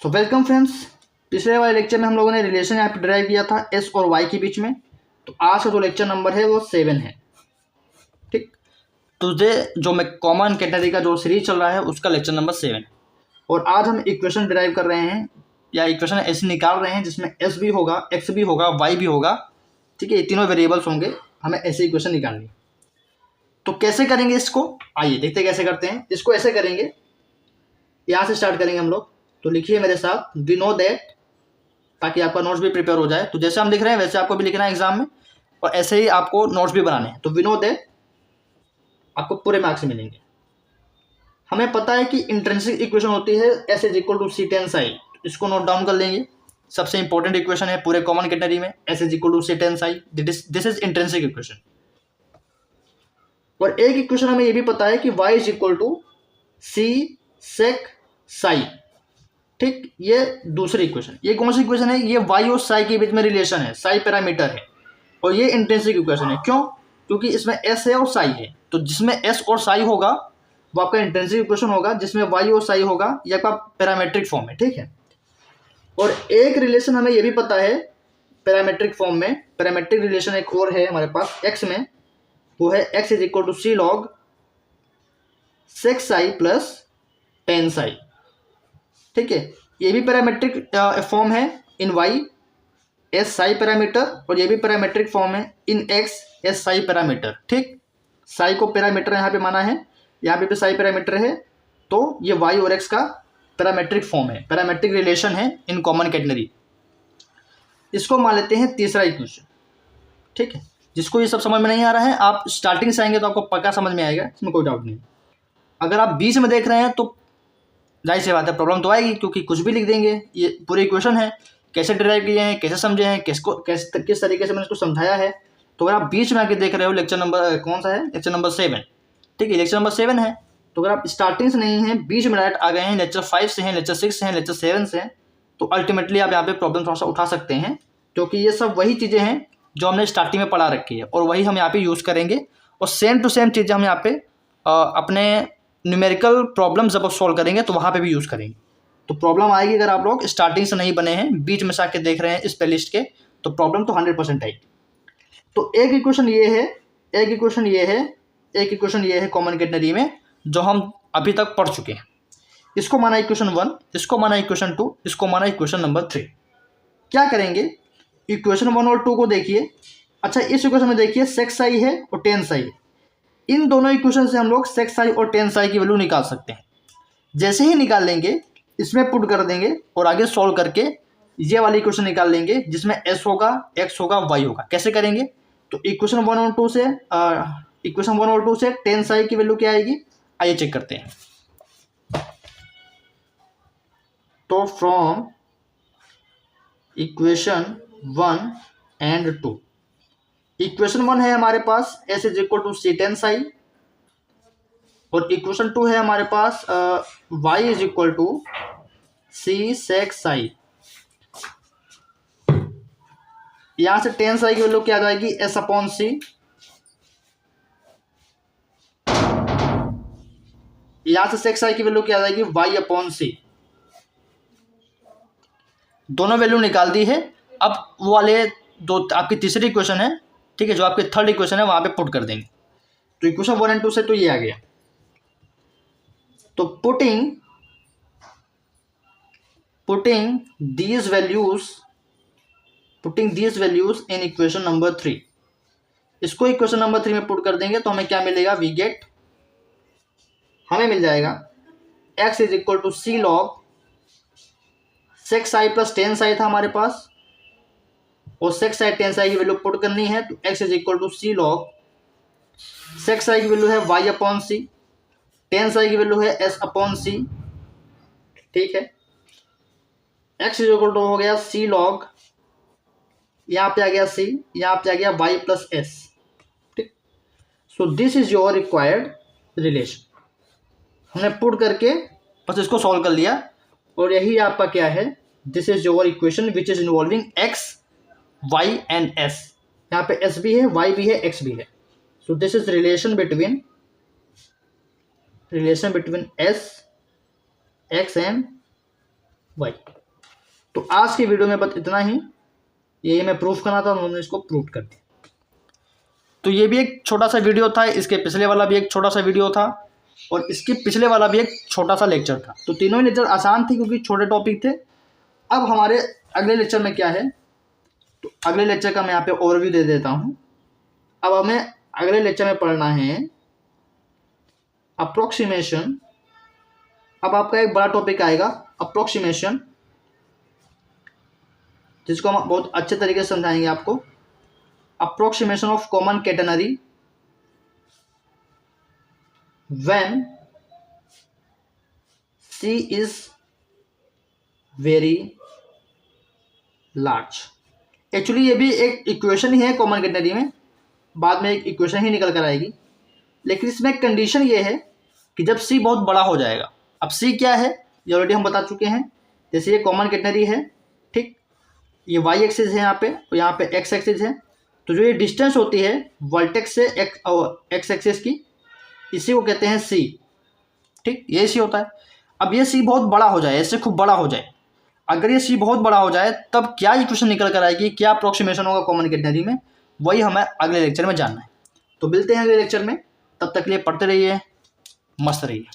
So welcome friends. पिछले वाले lecture में हम लोगों ने रिलेशन यहाँ पे ड्राइव किया था एस और वाई के बीच में। तो आज का जो लेक्चर नंबर है वो 7 है। ठीक, तो जो मैं कॉमन कैटेगरी का जो सीरीज चल रहा है उसका लेक्चर नंबर 7 है। और आज हम इक्वेशन ड्राइव कर रहे हैं या इक्वेशन ऐसे निकाल रहे हैं जिसमें एस भी होगा, एक्स भी होगा, वाई भी होगा। ठीक है, ये तीनों वेरिएबल्स होंगे, हमें ऐसे इक्वेशन निकालनी। तो कैसे करेंगे इसको, आइए देखते कैसे करते हैं। इसको ऐसे करेंगे, यहाँ से स्टार्ट करेंगे हम लोग। तो लिखिए मेरे साथ, वी नो दैट, ताकि आपका नोट्स भी प्रिपेयर हो जाए। तो जैसे हम लिख रहे हैं वैसे आपको भी लिखना है एग्जाम में, और ऐसे ही आपको नोट्स भी बनाने हैं। तो वी नो दैट आपको पूरे मार्क्स मिलेंगे। हमें पता है कि इंट्रिंसिक इक्वेशन होती है S is equal to C tan psi. इसको नोट डाउन कर लेंगे, सबसे इंपॉर्टेंट इक्वेशन है पूरे कॉमन कैटेगरी में, S is equal to C tan psi. This is intrinsic equation. और एक इक्वेशन हमें ये भी पता है कि y is equal to C sec Sai. ठीक, ये दूसरी इक्वेशन। ये कौन सी इक्वेशन है? ये y और साई के बीच में रिलेशन है, साई पैरामीटर है, और ये इंट्रिंसिक इक्वेशन है। क्यों? क्योंकि इसमें s है और साई है। तो जिसमें s और साई होगा वो आपका इंट्रिंसिक इक्वेशन होगा, जिसमें y और साई होगा ये आपका पैरामेट्रिक फॉर्म है। ठीक है, और एक रिलेशन हमें ये भी पता है पैरामेट्रिक फॉर्म में, पैरामेट्रिक रिलेशन एक और है हमारे पास x में, वो है x is equal to C log sec psi plus tan psi. ठीक है, ये भी पैरामेट्रिक फॉर्म है in y as psi parameter, और ये भी पैरामेट्रिक फॉर्म है in x as psi parameter. ठीक, साई को पैरामीटर यहाँ पे माना है, यहाँ पे भी साई पैरामीटर है। तो ये y और x का पैरामेट्रिक फॉर्म है, पैरामेट्रिक रिलेशन है इन कॉमन कैटेगरी। इसको मान लेते हैं तीसरा इक्वेशन। ठीक है, जिसको ये सब समझ में नहीं आ रहा है, आप स्टार्टिंग से आएंगे तो आपको पक्का समझ में आएगा, इसमें कोई डाउट नहीं। अगर आप बीच में देख रहे हैं तो जाहिर सी बात है प्रॉब्लम तो आएगी, क्योंकि कुछ भी लिख देंगे। ये पूरी इक्वेशन है, कैसे डिराइव किए हैं, कैसे समझे हैं, किस तरीके से मैंने इसको समझाया है। तो अगर आप बीच में आके देख रहे हो, लेक्चर नंबर कौन सा है? Lecture number 7। ठीक है, लेक्चर नंबर 7 है। तो अगर आप स्टार्टिंग से नहीं हैं, बीच में डायरेक्ट आ गए हैं, लेक्चर 5 से हैं, लेक्चर 6 से हैं, लेक्चर 7 से हैं, तो अल्टीमेटली आप यहाँ पे प्रॉब्लम थोड़ा सा उठा सकते हैं, क्योंकि ये सब वही चीज़ें हैं जो हमने स्टार्टिंग में पढ़ा रखी है, और वही हम यहाँ पे यूज़ करेंगे। और सेम टू सेम चीज़ें हम यहाँ पे अपने न्यूमेरिकल प्रॉब्लम जब आप सॉल्व करेंगे तो वहाँ पे भी यूज़ करेंगे। तो प्रॉब्लम आएगी अगर आप लोग स्टार्टिंग से नहीं बने हैं, बीच में से आके देख रहे हैं इस प्लेलिस्ट के, तो प्रॉब्लम तो 100% आएगी। तो एक इक्वेशन ये है, एक इक्वेशन ये है, एक इक्वेशन ये है कॉमन कैटेगरी में, जो हम अभी तक पढ़ चुके हैं। इसको माना इक्वेशन 1, इसको माना इक्वेशन 2, इसको माना इक्वेशन नंबर 3। क्या करेंगे? इक्वेशन 1 और 2 को देखिए। अच्छा, इस इक्वेशन में देखिए सेक साई है और टेन साई है। इन दोनों इक्वेशन से हम लोग सेक साई और टेन साई की वैल्यू निकाल सकते हैं। जैसे ही निकाल लेंगे, इसमें पुट कर देंगे और आगे सॉल्व करके ये वाली इक्वेशन निकाल लेंगे, जिसमें s होगा, x होगा, y होगा। कैसे करेंगे? तो इक्वेशन 1 और 2 से टेन साई की वैल्यू क्या आएगी, आइए चेक करते हैं। तो फ्रॉम इक्वेशन 1 एंड 2, इक्वेशन 1 है हमारे पास s is equal to C tan psi, और इक्वेशन 2 है हमारे पास y is equal to C sec psi. यहां से टेन साई की वैल्यू क्या आ जाएगी, s अपॉन सी। यहां से सेक साई की वैल्यू क्या आ जाएगी, y अपॉन सी। दोनों वैल्यू निकाल दी है। अब वो वाले दो आपकी तीसरी इक्वेशन है, ठीक है, जो आपकी थर्ड इक्वेशन है वहां पे पुट कर देंगे। तो इक्वेशन 1 एंड 2 से तो ये आ गया। तो putting these values in equation number 3, इसको इक्वेशन नंबर 3 में पुट कर देंगे तो हमें क्या मिलेगा, हमें मिल जाएगा x is equal to C log sec psi plus tan psi था हमारे पास, और सेक साई टेन साई की वैल्यू पुट करनी है। तो x is equal to C log sec psi की वैल्यू है y upon c, tan psi की वैल्यू है s अपॉन सी। ठीक है, x इज इक्वल टू हो गया सी लॉग, यहाँ पे आ गया c, यहाँ पे आ गया y प्लस s। ठीक, सो this is your required relation. हमने पुट करके बस इसको सॉल्व कर लिया, और यही आपका क्या है, this is your equation which is involving x, y and s। यहाँ पे s भी है, y भी है, x भी है। So this is relation between s, x and y. तो आज की वीडियो में बस इतना ही, ये मैं प्रूफ करना था, उन्होंने इसको प्रूव कर दिया। तो ये भी एक छोटा सा वीडियो था, इसके पिछले वाला भी एक छोटा सा वीडियो था, और इसके पिछले वाला भी एक छोटा सा लेक्चर था। तो तीनों ही लेक्चर आसान थे क्योंकि छोटे टॉपिक थे। अब हमारे अगले लेक्चर में क्या है, तो अगले लेक्चर का मैं यहाँ पे ओवरव्यू दे देता हूँ। अब हमें अगले लेक्चर में पढ़ना है अप्रोक्सीमेशन। अब आपका एक बड़ा टॉपिक आएगा अप्रोक्सीमेशन, जिसको हम बहुत अच्छे तरीके से समझाएंगे आपको। Approximation of common catenary when C is very large। Actually ये भी एक इक्वेशन ही है कॉमन कैटेनरी में, बाद में एक इक्वेशन ही निकल कर आएगी, लेकिन इसमें कंडीशन ये है कि जब C बहुत बड़ा हो जाएगा। अब C क्या है ये ऑलरेडी हम बता चुके हैं। जैसे ये कॉमन कैटेनरी है, ठीक, ये वाई एक्सिस है यहाँ पे, और यहाँ पे एक्स एक्सिस है। तो जो ये डिस्टेंस होती है वर्टेक्स से एक्स एक्सिस की, इसी को कहते हैं C, ठीक, ये C होता है। अब ये C बहुत बड़ा हो जाए, ऐसे खूब बड़ा हो जाए, अगर ये C बहुत बड़ा हो जाए तब क्या इक्वेशन निकल कर आएगी, क्या अप्रोक्सीमेशन होगा कॉमन कैटेनरी में, वही हमें अगले लेक्चर में जानना है। तो मिलते हैं अगले लेक्चर में, तब तक के लिए पढ़ते रहिए, मस्त रहिए।